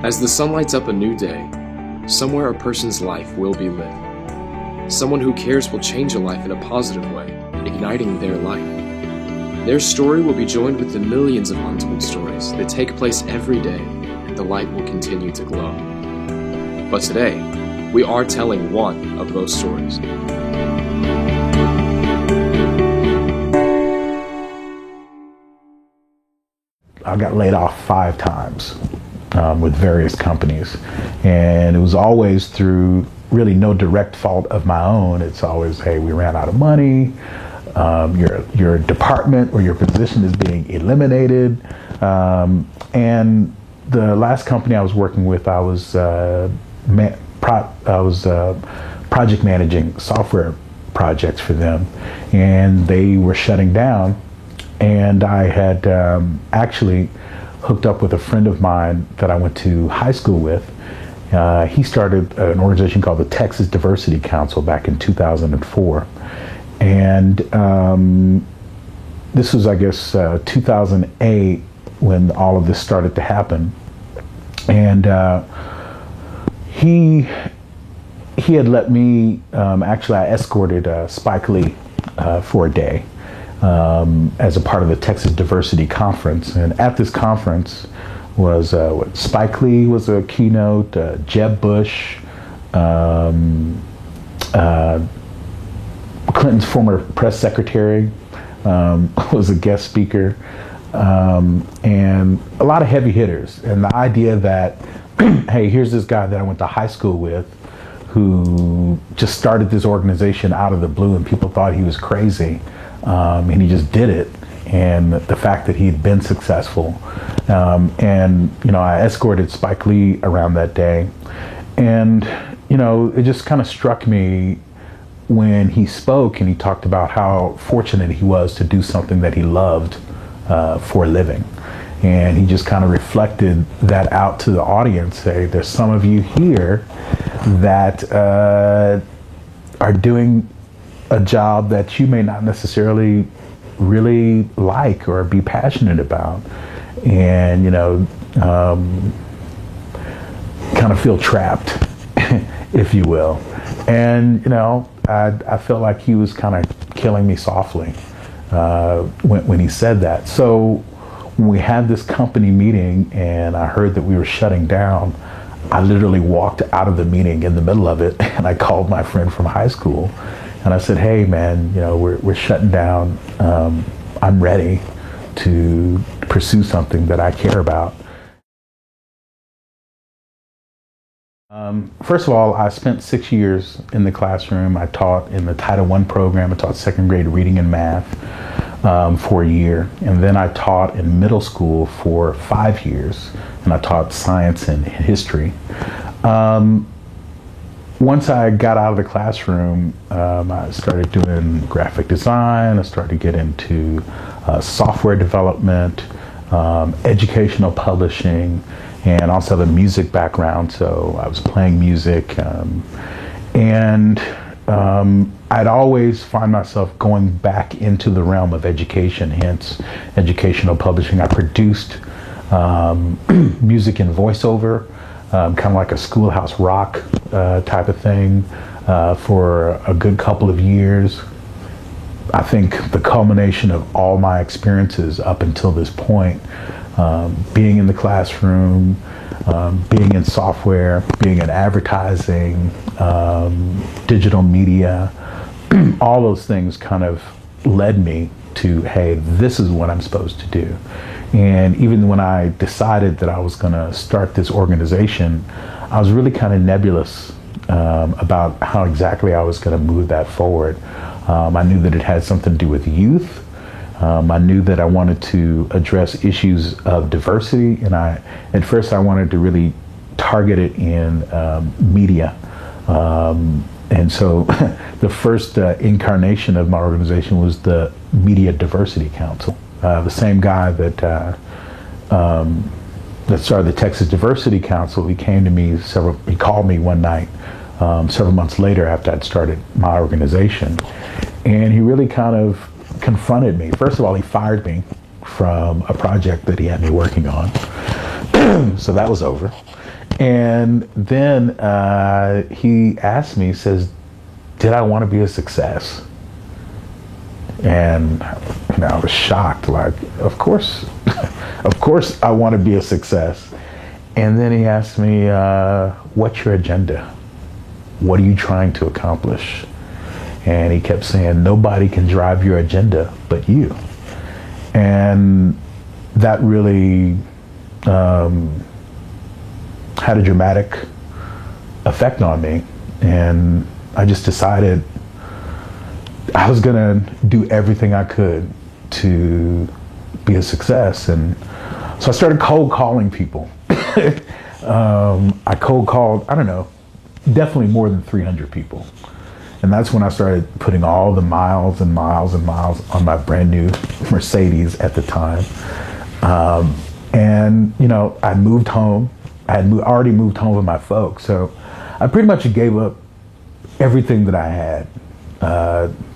As the sun lights up a new day, somewhere a person's life will be lit. Someone who cares will change a life in a positive way, igniting their light. Their story will be joined with the millions of untold stories that take place every day, and the light will continue to glow. But today, we are telling one of those stories. I got laid off 5 times with various companies, and it was always through really no direct fault of my own. It's always, hey, we ran out of money, your department or your position is being eliminated. And the last company I was working with, I was project managing software projects for them, and they were shutting down. And I had actually hooked up with a friend of mine that I went to high school with. He started an organization called the Texas Diversity Council back in 2004. And this was, I guess, 2008 when all of this started to happen. And he had let me, actually I escorted Spike Lee for a day. As a part of the Texas Diversity Conference. And at this conference was Spike Lee was a keynote, Jeb Bush, Clinton's former press secretary was a guest speaker, and a lot of heavy hitters. And the idea that, hey, here's this guy that I went to high school with who just started this organization out of the blue, and people thought he was crazy. And he just did it, and the fact that he'd been successful. And, you know, I escorted Spike Lee around that day, and, you know, it just kind of struck me when he spoke and he talked about how fortunate he was to do something that he loved for a living. And he just kind of reflected that out to the audience, say, there's some of you here that are doing a job that you may not necessarily really like or be passionate about, and, you know, kind of feel trapped, if you will. And, you know, I felt like he was kind of killing me softly when he said that. So when we had this company meeting and I heard that we were shutting down, I literally walked out of the meeting in the middle of it, and I called my friend from high school. And I said, hey, man, you know, we're shutting down. I'm ready to pursue something that I care about. First of all, I spent 6 years in the classroom. I taught in the Title I program. I taught second grade reading and math for a year. And then I taught in middle school for 5 years. And I taught science and history. Once I got out of the classroom, I started doing graphic design. I started to get into software development, educational publishing, and also the music background. So I was playing music, and I'd always find myself going back into the realm of education, hence educational publishing. I produced music and voiceover. Kind of like a Schoolhouse Rock type of thing for a good couple of years. I think the culmination of all my experiences up until this point, being in the classroom, being in software, being in advertising, digital media, all those things kind of led me to, hey, this is what I'm supposed to do. And even when I decided that I was going to start this organization, I was really kind of nebulous about how exactly I was going to move that forward. I knew that it had something to do with youth. I knew that I wanted to address issues of diversity, and at first I wanted to really target it in media. And so the first incarnation of my organization was the Media Diversity Council. The same guy that started the Texas Diversity Council, he came to me he called me one night several months later after I'd started my organization, and he really kind of confronted me. First of all, he fired me from a project that he had me working on, so that was over. And then he asked me, he says, did I want to be a success? And I was shocked, like, of course, of course I want to be a success. And then he asked me, what's your agenda? What are you trying to accomplish? And he kept saying, nobody can drive your agenda but you. And that really had a dramatic effect on me. And I just decided I was gonna do everything I could to be a success. And so I started cold calling people. I cold called, I don't know, definitely more than 300 people. And that's when I started putting all the miles and miles and miles on my brand new Mercedes at the time. And I moved home. I had already moved home with my folks. So I pretty much gave up everything that I had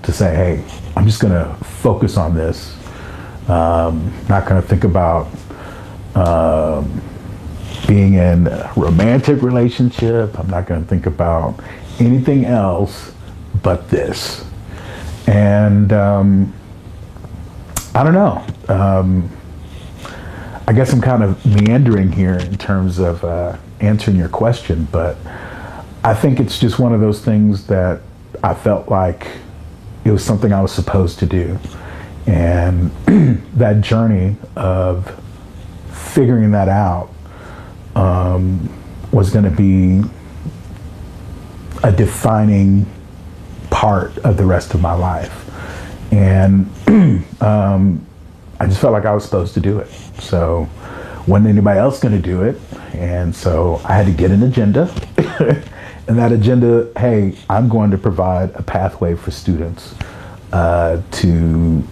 to say, hey, I'm just gonna focus on this. Not gonna think about being in a romantic relationship. I'm not gonna think about anything else but this. And I don't know. I guess I'm kind of meandering here in terms of answering your question, but I think it's just one of those things that I felt like it was something I was supposed to do. And that journey of figuring that out was going to be a defining part of the rest of my life. And I just felt like I was supposed to do it. So wasn't anybody else going to do it. And so I had to get an agenda. And that agenda, hey, I'm going to provide a pathway for students to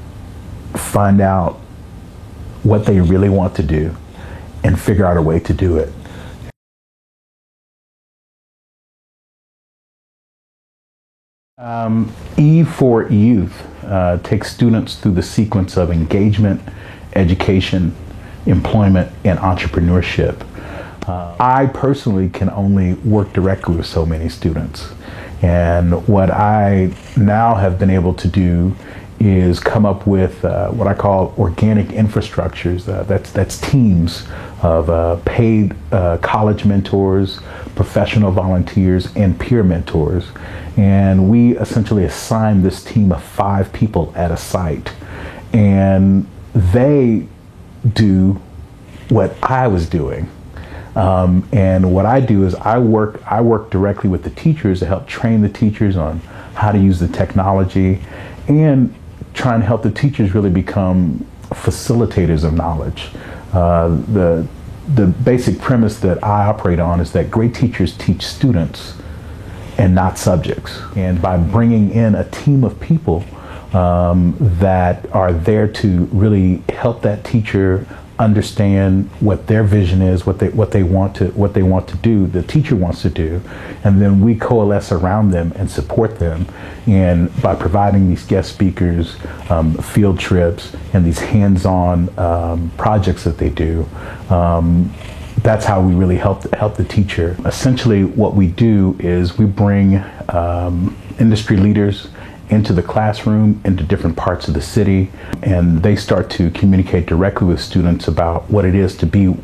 find out what they really want to do and figure out a way to do it. E4Youth takes students through the sequence of engagement, education, employment, and entrepreneurship. I personally can only work directly with so many students. And what I now have been able to do is come up with what I call organic infrastructures. That's teams of paid college mentors, professional volunteers, and peer mentors. And we essentially assign this team of 5 people at a site. And they do what I was doing. And what I do is I work directly with the teachers to help train the teachers on how to use the technology and try and help the teachers really become facilitators of knowledge. The basic premise that I operate on is that great teachers teach students and not subjects. And by bringing in a team of people that are there to really help that teacher understand what their vision is, what they want to do, the teacher wants to do, and then we coalesce around them and support them. And by providing these guest speakers, field trips, and these hands-on projects that they do, that's how we really help the teacher. Essentially, what we do is we bring industry leaders into the classroom, into different parts of the city, and they start to communicate directly with students about what it is to be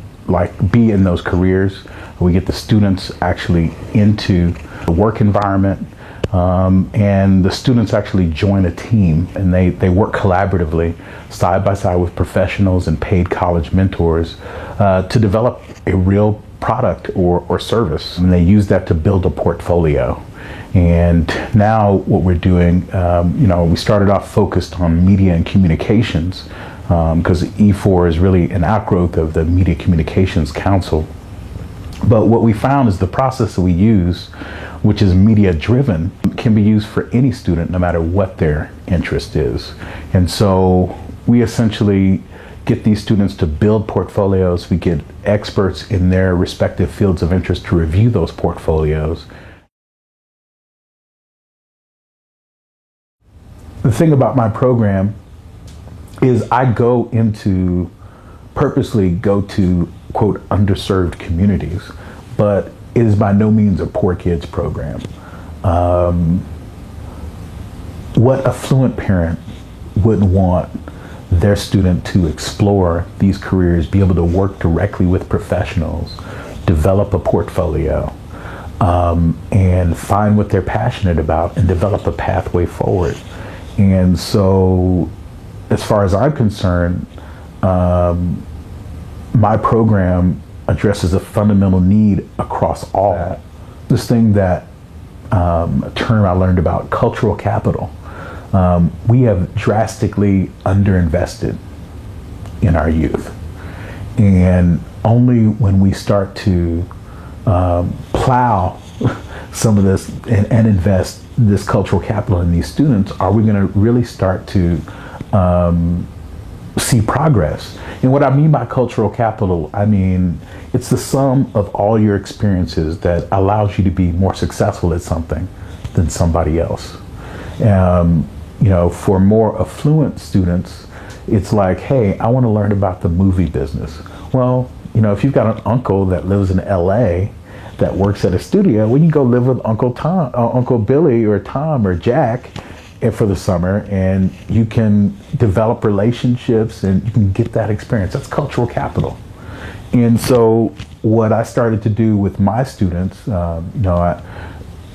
in those careers. We get the students actually into the work environment, and the students actually join a team, and they work collaboratively, side by side with professionals and paid college mentors to develop a real product or service, and they use that to build a portfolio. And now what we're doing, we started off focused on media and communications because E4 is really an outgrowth of the Media Communications Council. But what we found is the process that we use, which is media driven, can be used for any student no matter what their interest is. And so we essentially get these students to build portfolios. We get experts in their respective fields of interest to review those portfolios. The thing about my program is I purposely go to, quote, underserved communities, but it is by no means a poor kids program. What affluent parent wouldn't want their student to explore these careers, be able to work directly with professionals, develop a portfolio, and find what they're passionate about and develop a pathway forward. And so, as far as I'm concerned, my program addresses a fundamental need across all. This thing that, a term I learned about, cultural capital. We have drastically underinvested in our youth. And only when we start to plow some of this and invest this cultural capital in these students are we going to really start to see progress. And what I mean by cultural capital, I mean it's the sum of all your experiences that allows you to be more successful at something than somebody else. You know, for more affluent students, it's like, hey, I want to learn about the movie business. Well, you know, if you've got an uncle that lives in LA that works at a studio, when you go live with Uncle Tom, Uncle Billy or Tom or Jack for the summer, and you can develop relationships and you can get that experience. That's cultural capital. And so what I started to do with my students, you know,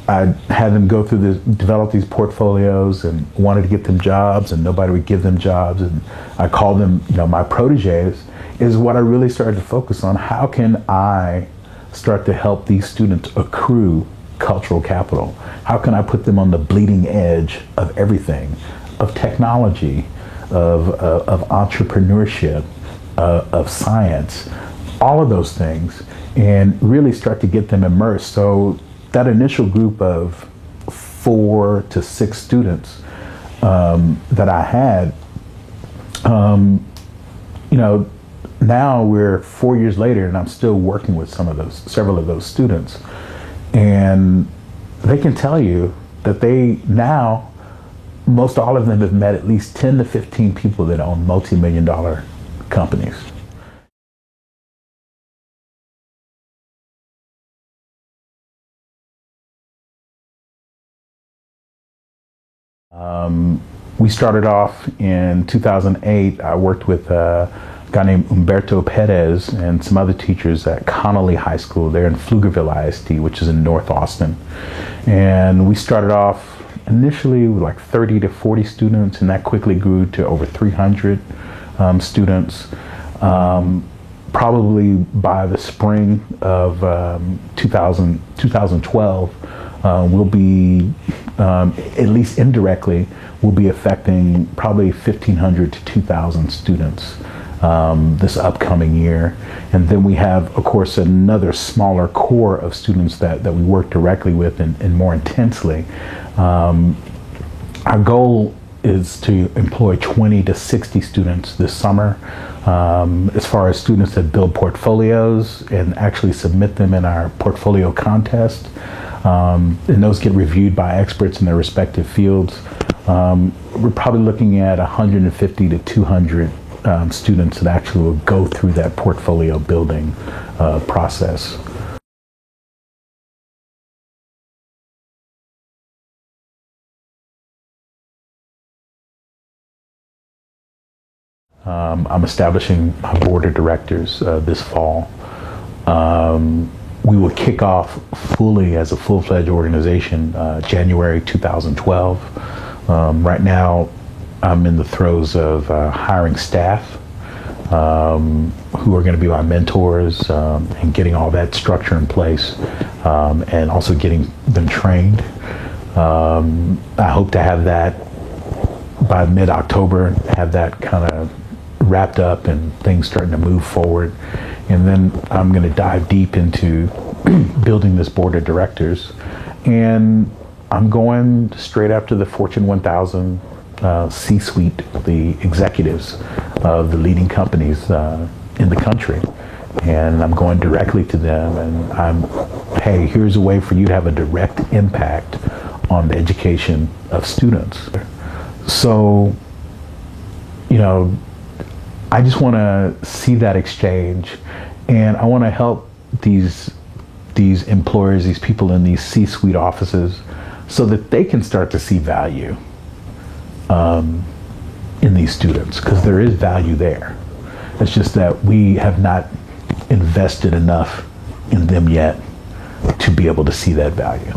I had them go through this, develop these portfolios, and wanted to get them jobs, and nobody would give them jobs, and I called them, you know, my proteges. Is what I really started to focus on. How can I start to help these students accrue cultural capital? How can I put them on the bleeding edge of everything, of technology, of entrepreneurship, of science, all of those things, and really start to get them immersed. So that initial group of 4 to 6 students that I had, you know, now we're 4 years later and I'm still working with several of those students. And they can tell you that they now, most all of them have met at least 10 to 15 people that own multi-million-dollar companies. We started off in 2008. I worked with a guy named Humberto Perez and some other teachers at Connolly High School. They're in Pflugerville ISD, which is in North Austin. And we started off initially with like 30 to 40 students, and that quickly grew to over 300 students. Probably by the spring of 2012, we'll be, at least indirectly, we'll be affecting probably 1,500 to 2,000 students this upcoming year. And then we have, of course, another smaller core of students that we work directly with and more intensely. Our goal is to employ 20 to 60 students this summer. As far as students that build portfolios and actually submit them in our portfolio contest, and those get reviewed by experts in their respective fields. We're probably looking at 150 to 200 students that actually will go through that portfolio building process. I'm establishing a board of directors this fall. We will kick off fully as a full-fledged organization January 2012. Right now, I'm in the throes of hiring staff who are going to be my mentors and getting all that structure in place, and also getting them trained. I hope to have that by mid-October, have that kind of wrapped up and things starting to move forward. And then I'm going to dive deep into building this board of directors. And I'm going straight after the Fortune 1000 C-suite, the executives of the leading companies in the country. And I'm going directly to them, and hey, here's a way for you to have a direct impact on the education of students. So, you know, I just want to see that exchange, and I want to help these these employers, these people in these C-suite offices, so that they can start to see value in these students, because there is value there. It's just that we have not invested enough in them yet to be able to see that value.